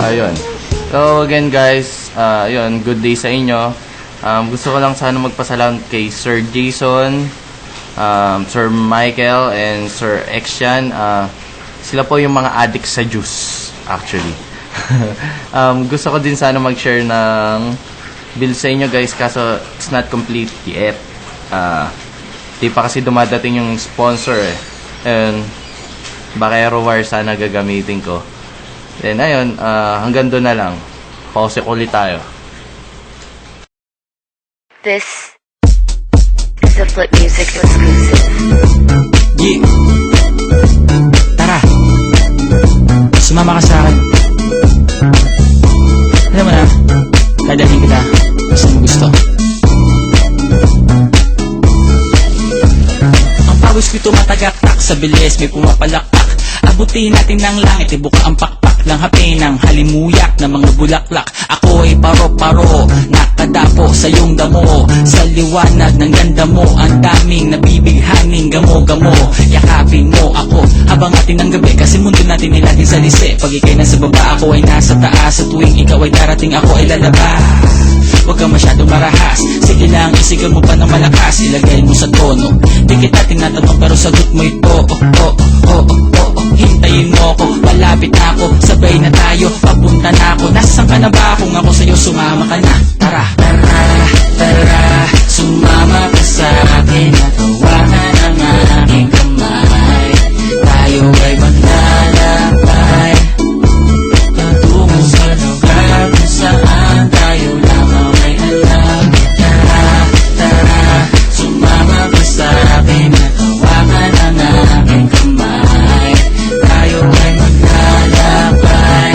Yun. So again guys, yun, good day sa inyo. Gusto ko lang sana magpasalamat kay Sir Jason, Sir Michael, and Sir Exyan. Sila po yung mga addicts sa juice, actually. Gusto ko din sana mag-share ng bill sa inyo guys, kaso it's not complete yet. Di pa kasi dumadating yung sponsor eh. And Bakero wire sana gagamitin ko. Then ayun, hanggang doon na lang. Pause ulit tayo. This is a Flip Music exclusive. Yeah. Tara. Sumama ka sa akin. Alam mo na, dadalhin kita saan mo gusto. Ang pawis ko'y tumatagaktak sa bilis, may pumapalakpak. Abutin natin ng langit, ibuka ang pakpak ng hape ng halimuyak na mga bulaklak. Ako'y paro-paro, nakadapo sa iyong damo. Sa liwanag ng ganda mo, ang daming nabibighaning gamo-gamo. Yakapin mo ako habang atin ng gabi, kasi mundo natin ay laging salisi. Pag ikay nasa baba, ako ay nasa taas. Sa tuwing ikaw ay darating, ako ay lalabas. Huwag kang masyadong marahas, sige lang, isigaw mo pa ng malakas. Ilagay mo sa tono, di kita tinatanong pero sagot mo ito. Hintayin mo ako, malapit na ako, sabay na tayo, papunta na ako. Nasaan ka na ba? Kung ako sa'yo, sumama ka na. Tara, tara, tara, sumama ka sa akin. Natawanan ang aking kamay, tayo ay maglalakbay patungo sa lugar kung saan tayo lamang ay alam. Tara, tara, sumama ka sa akin. Natawanan ang aking kamay, tayo ay maglalakbay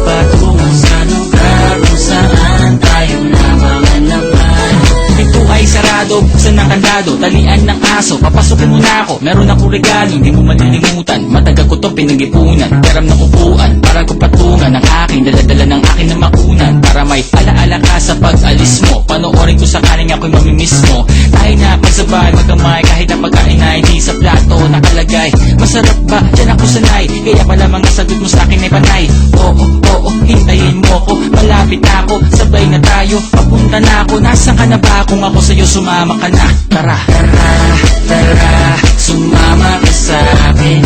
patungo sa lugar kung saan tayo lamang ay alam. Ito ay sarado, buksan ng kandado, talian ng aso, papasukin mo na ako. Meron akong regalo, hindi mo malilimutan. Matagal ko to pinag-ipunan, peram na upuan para ko patungan ang aking daladala ng akin na makunan. Para may alaala ka sa pag-alis mo, panoorin ko sakaling ako'y mamimiss mo. Tayo na magsabay, magkamay, kahit ang pagkain na hindi sa plato nakalagay. Masarap ba? Diyan ako sanay, kaya pala mga sagot mo sa akin ay panay. Oo, hintayin mo ko, malapit na ako, sabay na tayo, papunta na ako. Nasaan ka na ba? Kung ako sa'yo, sumama ka na. Tara, tara, tara, sumama ka sa akin.